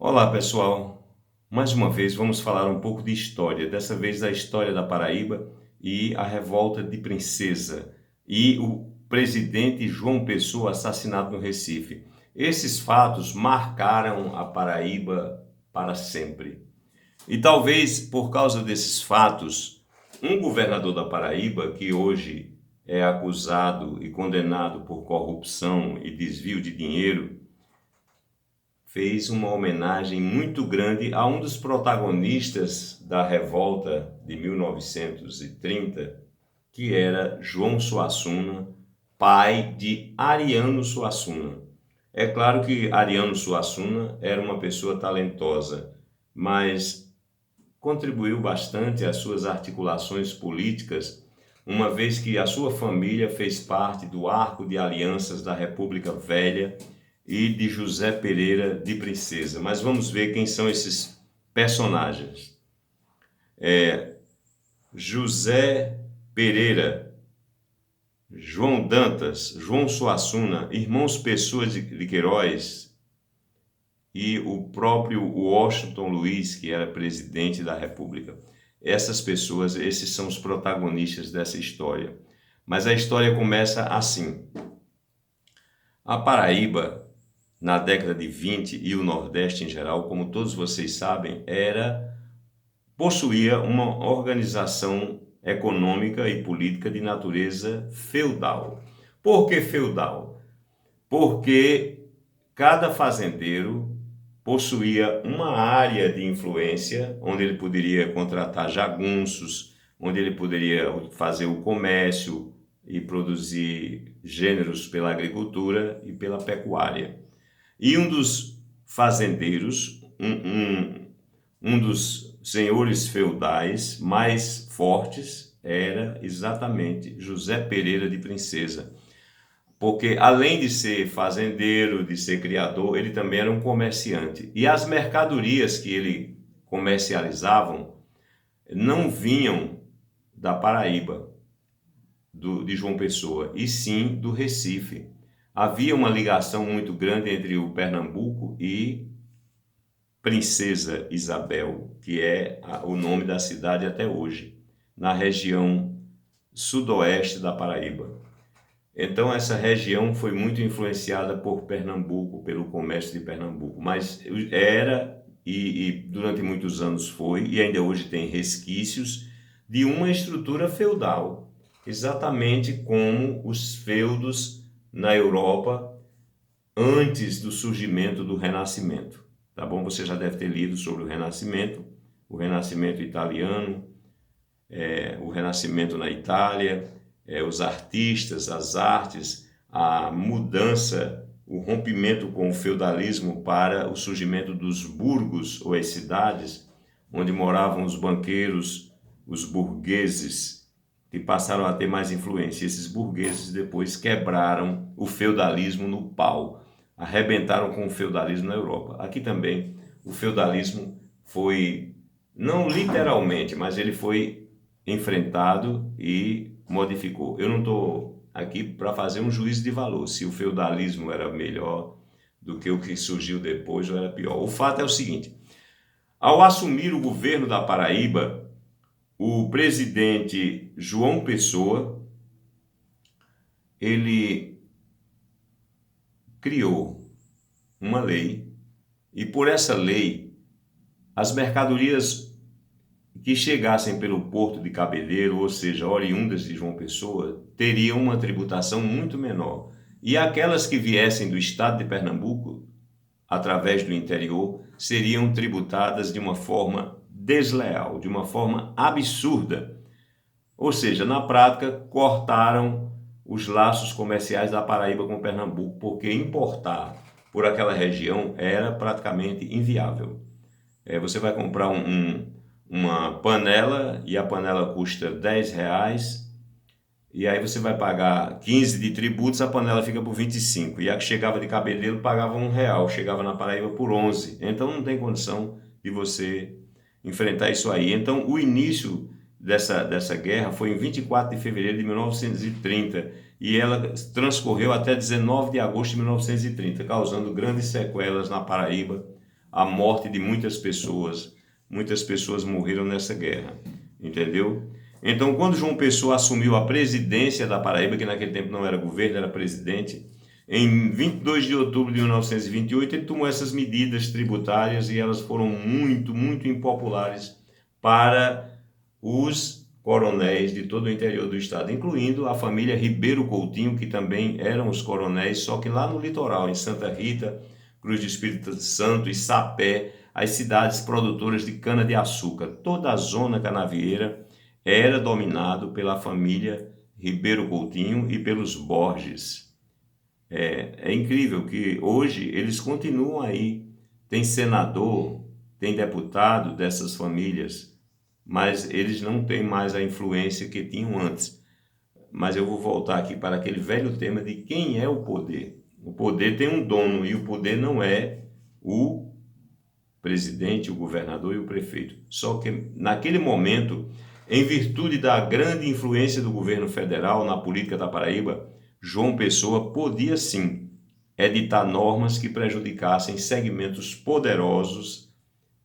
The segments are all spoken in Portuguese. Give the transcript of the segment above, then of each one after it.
Olá, pessoal. Mais uma vez vamos falar um pouco de história, dessa vez da história da Paraíba e a revolta de Princesa e o presidente João Pessoa assassinado no Recife. Esses fatos marcaram a Paraíba para sempre. E talvez por causa desses fatos, um governador da Paraíba, que hoje é acusado e condenado por corrupção e desvio de dinheiro, fez uma homenagem muito grande a um dos protagonistas da revolta de 1930, que era João Suassuna, pai de Ariano Suassuna. É claro que Ariano Suassuna era uma pessoa talentosa, mas contribuiu bastante às suas articulações políticas, uma vez que a sua família fez parte do arco de alianças da República Velha e de José Pereira de Princesa. Mas vamos ver quem são esses personagens. José Pereira, João Dantas, João Suassuna, irmãos Pessoa de Queiroz e o próprio Washington Luiz, que era presidente da República. Essas pessoas, esses são os protagonistas dessa história. Mas a história começa assim. A Paraíba, na década de 20 e o Nordeste em geral, como todos vocês sabem, possuía uma organização econômica e política de natureza feudal. Por que feudal? Porque cada fazendeiro possuía uma área de influência onde ele poderia contratar jagunços, onde ele poderia fazer o comércio e produzir gêneros pela agricultura e pela pecuária. E um dos fazendeiros, um dos senhores feudais mais fortes, era exatamente José Pereira de Princesa. Porque além de ser fazendeiro, de ser criador, ele também era um comerciante. E as mercadorias que ele comercializavam não vinham da Paraíba, de João Pessoa, e sim do Recife. Havia uma ligação muito grande entre o Pernambuco e Princesa Isabel, que é o nome da cidade até hoje, na região sudoeste da Paraíba. Então essa região foi muito influenciada por Pernambuco, pelo comércio de Pernambuco, mas era e durante muitos anos foi, e ainda hoje tem resquícios de uma estrutura feudal, exatamente como os feudos na Europa antes do surgimento do Renascimento. Tá bom? Você já deve ter lido sobre o Renascimento italiano, o Renascimento na Itália, os artistas, as artes, a mudança, o rompimento com o feudalismo para o surgimento dos burgos ou as cidades, onde moravam os banqueiros, os burgueses, que passaram a ter mais influência. Esses burgueses depois quebraram o feudalismo no pau, arrebentaram com o feudalismo na Europa. Aqui também o feudalismo foi, não literalmente, mas ele foi enfrentado e modificou. Eu não estou aqui para fazer um juízo de valor, se o feudalismo era melhor do que o que surgiu depois ou era pior. O fato é o seguinte, ao assumir o governo da Paraíba, o presidente João Pessoa, ele criou uma lei e por essa lei as mercadorias que chegassem pelo Porto de Cabeleiro, ou seja, oriundas de João Pessoa, teriam uma tributação muito menor. E aquelas que viessem do estado de Pernambuco, através do interior, seriam tributadas de uma forma desleal, de uma forma absurda. Ou seja, na prática, cortaram os laços comerciais da Paraíba com Pernambuco, porque importar por aquela região era praticamente inviável. Você vai comprar uma panela e a panela custa R$10 e aí você vai pagar 15 de tributos, a panela fica por 25 e a que chegava de Cabeleiro pagava R$1, chegava na Paraíba por 11. Então não tem condição de você enfrentar isso aí. Então o início dessa guerra foi em 24 de fevereiro de 1930 e ela transcorreu até 19 de agosto de 1930, causando grandes sequelas na Paraíba, a morte de muitas pessoas morreram nessa guerra, entendeu? Então, quando João Pessoa assumiu a presidência da Paraíba, que naquele tempo não era governo, era presidente, em 22 de outubro de 1928, ele tomou essas medidas tributárias e elas foram muito, muito impopulares para os coronéis de todo o interior do estado, incluindo a família Ribeiro Coutinho, que também eram os coronéis, só que lá no litoral, em Santa Rita, Cruz do Espírito Santo e Sapé, as cidades produtoras de cana-de-açúcar. Toda a zona canavieira era dominado pela família Ribeiro Coutinho e pelos Borges. É incrível que hoje eles continuam aí. Tem senador, tem deputado dessas famílias, mas eles não têm mais a influência que tinham antes. Mas eu vou voltar aqui para aquele velho tema de quem é o poder. O poder tem um dono e o poder não é o presidente, o governador e o prefeito. Só que naquele momento, em virtude da grande influência do governo federal na política da Paraíba, João Pessoa podia sim editar normas que prejudicassem segmentos poderosos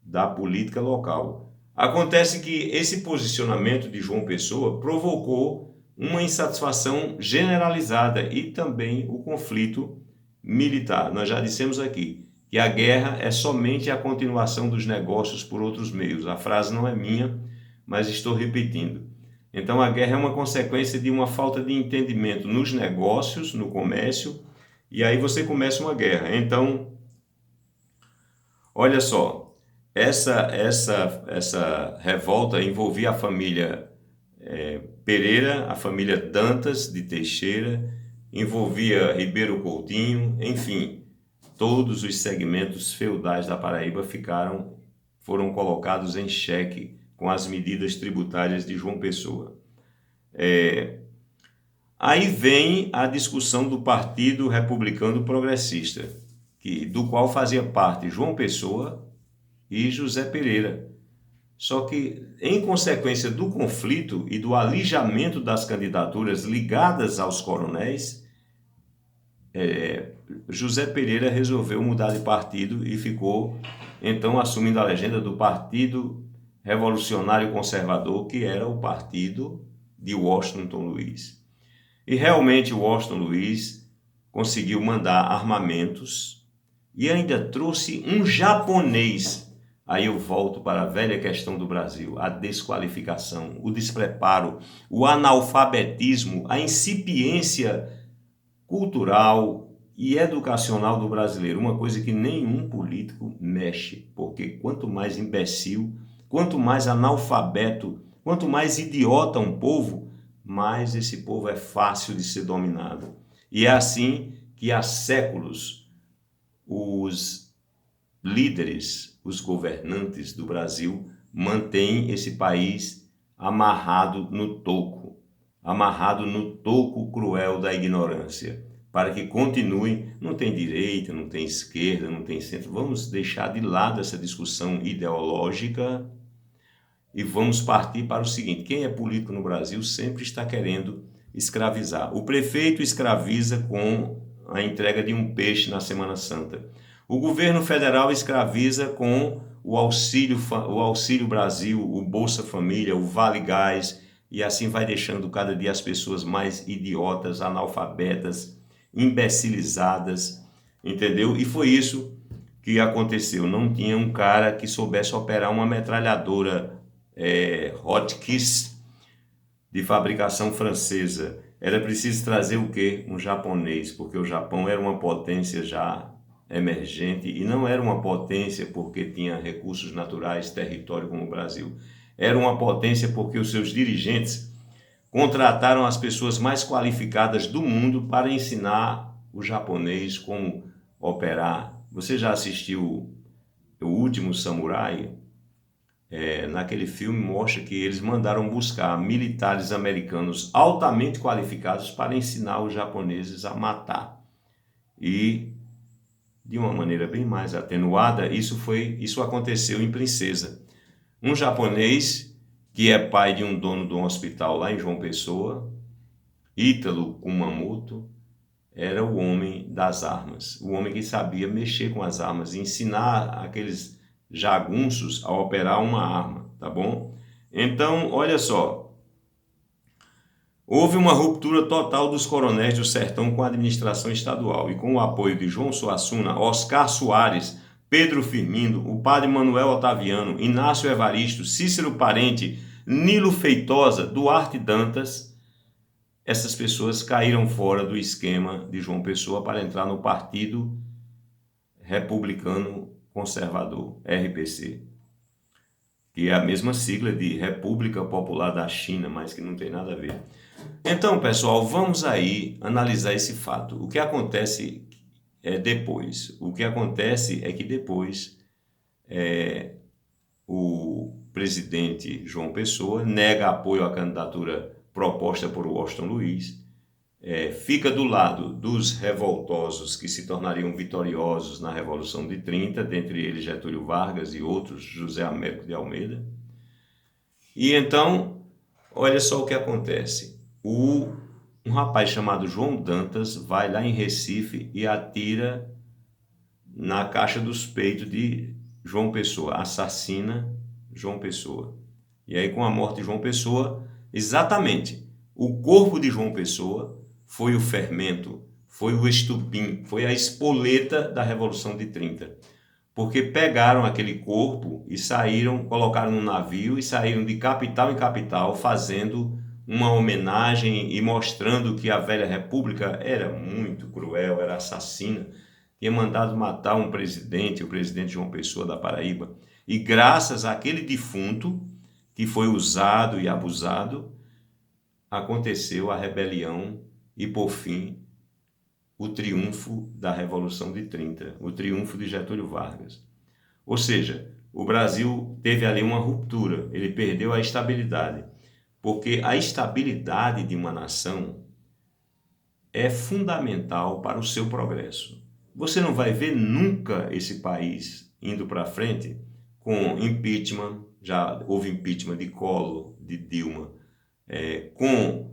da política local. Acontece que esse posicionamento de João Pessoa provocou uma insatisfação generalizada e também o conflito militar. Nós já dissemos aqui que a guerra é somente a continuação dos negócios por outros meios. A frase não é minha, mas estou repetindo. Então a guerra é uma consequência de uma falta de entendimento nos negócios, no comércio, e aí você começa uma guerra. Então, olha só, essa revolta envolvia a família Pereira, a família Dantas de Teixeira, envolvia Ribeiro Coutinho, enfim, todos os segmentos feudais da Paraíba foram colocados em xeque com as medidas tributárias de João Pessoa. Aí vem a discussão do Partido Republicano Progressista, do qual fazia parte João Pessoa e José Pereira. Só que, em consequência do conflito e do alijamento das candidaturas ligadas aos coronéis, José Pereira resolveu mudar de partido e ficou, então, assumindo a legenda do Partido Revolucionário Conservador, que era o partido de Washington Luiz. E realmente Washington Luiz conseguiu mandar armamentos e ainda trouxe um japonês. Aí eu volto para a velha questão do Brasil, a desqualificação, o despreparo, o analfabetismo, a incipiência cultural e educacional do brasileiro, uma coisa que nenhum político mexe, porque quanto mais imbecil, quanto mais analfabeto, quanto mais idiota um povo, mais esse povo é fácil de ser dominado. E é assim que há séculos os líderes, os governantes do Brasil mantêm esse país amarrado no toco cruel da ignorância, para que continue. Não tem direita, não tem esquerda, não tem centro. Vamos deixar de lado essa discussão ideológica e vamos partir para o seguinte: quem é político no Brasil sempre está querendo escravizar. O prefeito escraviza com a entrega de um peixe na Semana Santa. O governo federal escraviza com o Auxílio Brasil, o Bolsa Família, o Vale Gás, e assim vai deixando cada dia as pessoas mais idiotas, analfabetas, imbecilizadas, entendeu? E foi isso que aconteceu. Não tinha um cara que soubesse operar uma metralhadora Hotchkiss de fabricação francesa. Era preciso trazer o quê? Um japonês, porque o Japão era uma potência já emergente e não era uma potência porque tinha recursos naturais, território como o Brasil. Era uma potência porque os seus dirigentes contrataram as pessoas mais qualificadas do mundo para ensinar o japonês como operar. Você já assistiu O Último Samurai? Naquele filme mostra que eles mandaram buscar militares americanos altamente qualificados para ensinar os japoneses a matar. E, de uma maneira bem mais atenuada, isso aconteceu em Princesa. Um japonês que é pai de um dono de um hospital lá em João Pessoa, Ítalo Kumamoto, era o homem das armas, o homem que sabia mexer com as armas e ensinar aqueles jagunços a operar uma arma, tá bom? Então, olha só, houve uma ruptura total dos coronéis do sertão com a administração estadual e com o apoio de João Suassuna, Oscar Soares, Pedro Firmino, o padre Manuel Otaviano, Inácio Evaristo, Cícero Parente, Nilo Feitosa, Duarte Dantas, essas pessoas caíram fora do esquema de João Pessoa para entrar no Partido Republicano Conservador, RPC, que é a mesma sigla de República Popular da China, mas que não tem nada a ver. Então, pessoal, vamos aí analisar esse fato. O que acontece depois? O que acontece é que depois o presidente João Pessoa nega apoio à candidatura proposta por Washington Luiz, fica do lado dos revoltosos que se tornariam vitoriosos na Revolução de 30, dentre eles Getúlio Vargas e outros, José Américo de Almeida. E então, olha só o que acontece. Um rapaz chamado João Dantas vai lá em Recife e atira na caixa dos peitos de João Pessoa, assassina João Pessoa. E aí, com a morte de João Pessoa, exatamente, o corpo de João Pessoa foi o fermento, foi o estupim, foi a espoleta da Revolução de 30. Porque pegaram aquele corpo e saíram, colocaram num navio e saíram de capital em capital fazendo uma homenagem e mostrando que a velha república era muito cruel, era assassina, tinha mandado matar um presidente, o presidente João Pessoa da Paraíba. E graças àquele defunto que foi usado e abusado, aconteceu a rebelião e, por fim, o triunfo da Revolução de 30, o triunfo de Getúlio Vargas. Ou seja, o Brasil teve ali uma ruptura, ele perdeu a estabilidade, porque a estabilidade de uma nação é fundamental para o seu progresso. Você não vai ver nunca esse país indo para frente com impeachment, já houve impeachment de Collor, de Dilma, com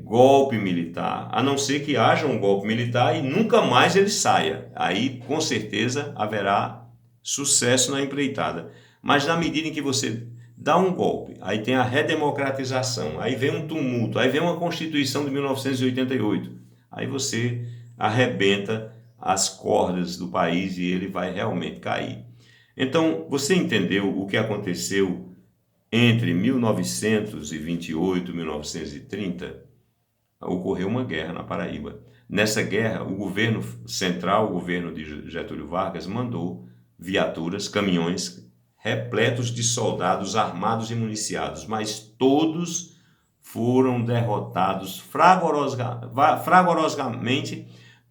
golpe militar, a não ser que haja um golpe militar e nunca mais ele saia. Aí, com certeza, haverá sucesso na empreitada. Mas na medida em que você dá um golpe, aí tem a redemocratização, aí vem um tumulto, aí vem uma Constituição de 1988, aí você arrebenta as cordas do país e ele vai realmente cair. Então, você entendeu o que aconteceu entre 1928 e 1930? Ocorreu uma guerra na Paraíba. Nessa guerra, o governo central, o governo de Getúlio Vargas, mandou viaturas, caminhões repletos de soldados armados e municiados, mas todos foram derrotados fragorosamente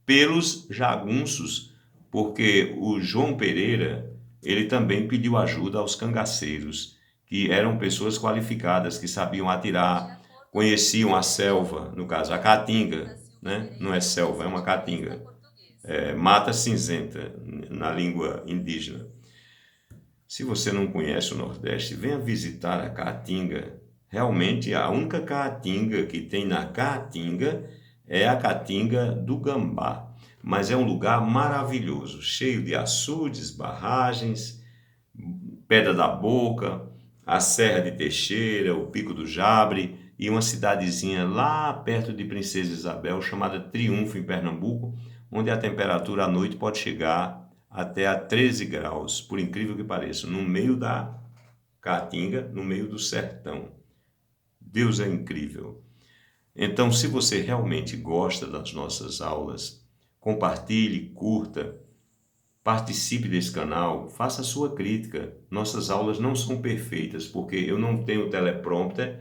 pelos jagunços, porque o João Pereira, ele também pediu ajuda aos cangaceiros, que eram pessoas qualificadas, que sabiam atirar, conheciam a selva, no caso a caatinga, né? Não é selva, é uma caatinga, mata cinzenta na língua indígena. Se você não conhece o Nordeste, venha visitar a Caatinga. Realmente, a única caatinga que tem na Caatinga é a Caatinga do Gambá. Mas é um lugar maravilhoso, cheio de açudes, barragens, Pedra da Boca, a Serra de Teixeira, o Pico do Jabre e uma cidadezinha lá perto de Princesa Isabel, chamada Triunfo, em Pernambuco, onde a temperatura à noite pode chegar até a 13 graus, por incrível que pareça, no meio da Caatinga, no meio do sertão. Deus é incrível. Então, se você realmente gosta das nossas aulas, compartilhe, curta, participe desse canal, faça a sua crítica. Nossas aulas não são perfeitas, porque eu não tenho teleprompter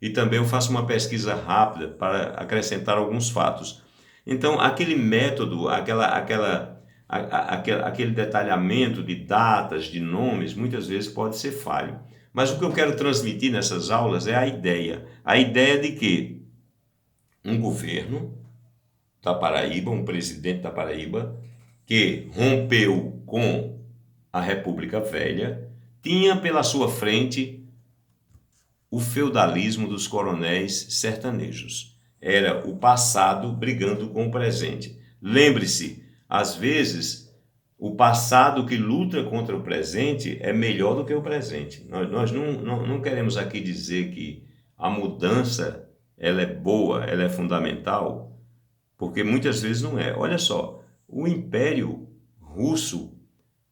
e também eu faço uma pesquisa rápida para acrescentar alguns fatos. Então, aquele método, aquele detalhamento de datas, de nomes, muitas vezes pode ser falho. Mas o que eu quero transmitir nessas aulas é a ideia de que um governo da Paraíba, um presidente da Paraíba, que rompeu com a República Velha, tinha pela sua frente o feudalismo dos coronéis sertanejos. era o passado brigando com o presente. Lembre-se, às vezes, o passado que luta contra o presente é melhor do que o presente. Nós não queremos aqui dizer que a mudança ela é boa, ela é fundamental, porque muitas vezes não é. Olha só, o Império Russo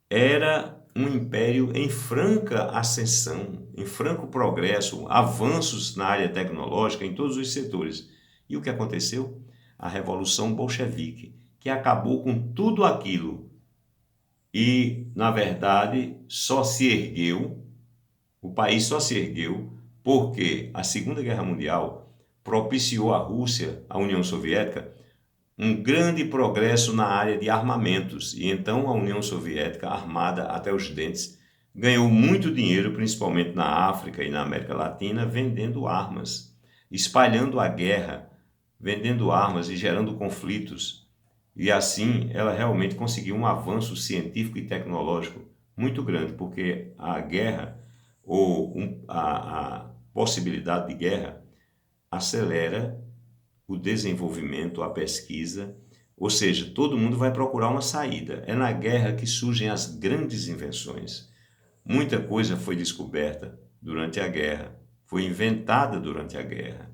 era um império em franca ascensão, em franco progresso, avanços na área tecnológica em todos os setores. E o que aconteceu? A Revolução Bolchevique, que acabou com tudo aquilo e, na verdade, o país só se ergueu porque a Segunda Guerra Mundial propiciou à Rússia, à União Soviética, um grande progresso na área de armamentos, e então a União Soviética, armada até os dentes, ganhou muito dinheiro, principalmente na África e na América Latina, vendendo armas, espalhando a guerra, vendendo armas e gerando conflitos. E assim ela realmente conseguiu um avanço científico e tecnológico muito grande, porque a guerra ou a possibilidade de guerra acelera o desenvolvimento, a pesquisa, ou seja, todo mundo vai procurar uma saída. É na guerra que surgem as grandes invenções. Muita coisa foi descoberta durante a guerra, foi inventada durante a guerra.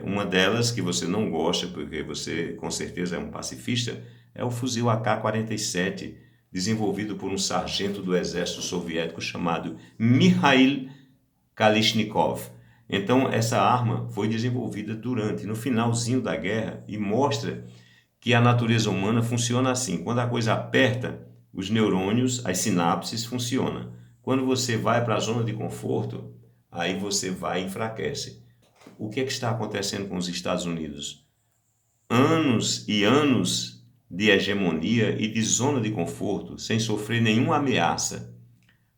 Uma delas que você não gosta, porque você com certeza é um pacifista, é o fuzil AK-47, desenvolvido por um sargento do exército soviético chamado Mikhail Kalashnikov. Então, essa arma foi desenvolvida no finalzinho da guerra, e mostra que a natureza humana funciona assim. Quando a coisa aperta, os neurônios, as sinapses funcionam. Quando você vai para a zona de conforto, aí você vai e enfraquece. O que é que está acontecendo com os Estados Unidos? Anos e anos de hegemonia e de zona de conforto, sem sofrer nenhuma ameaça,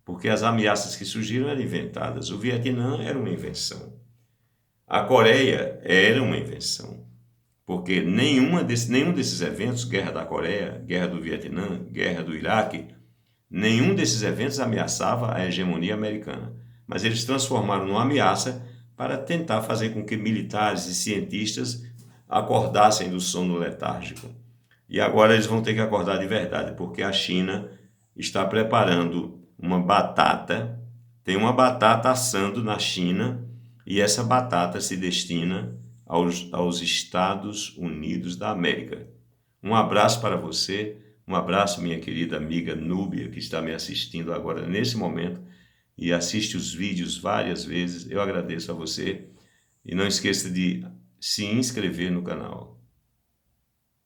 porque as ameaças que surgiram eram inventadas. O Vietnã era uma invenção. A Coreia era uma invenção, porque nenhum desses eventos, Guerra da Coreia, Guerra do Vietnã, Guerra do Iraque, nenhum desses eventos ameaçava a hegemonia americana. Mas eles transformaram numa ameaça para tentar fazer com que militares e cientistas acordassem do sono letárgico. E agora eles vão ter que acordar de verdade, porque a China está preparando uma batata, tem uma batata assando na China, e essa batata se destina aos Estados Unidos da América. Um abraço para você, um abraço, minha querida amiga Núbia, que está me assistindo agora nesse momento e assiste os vídeos várias vezes. Eu agradeço a você e não esqueça de se inscrever no canal.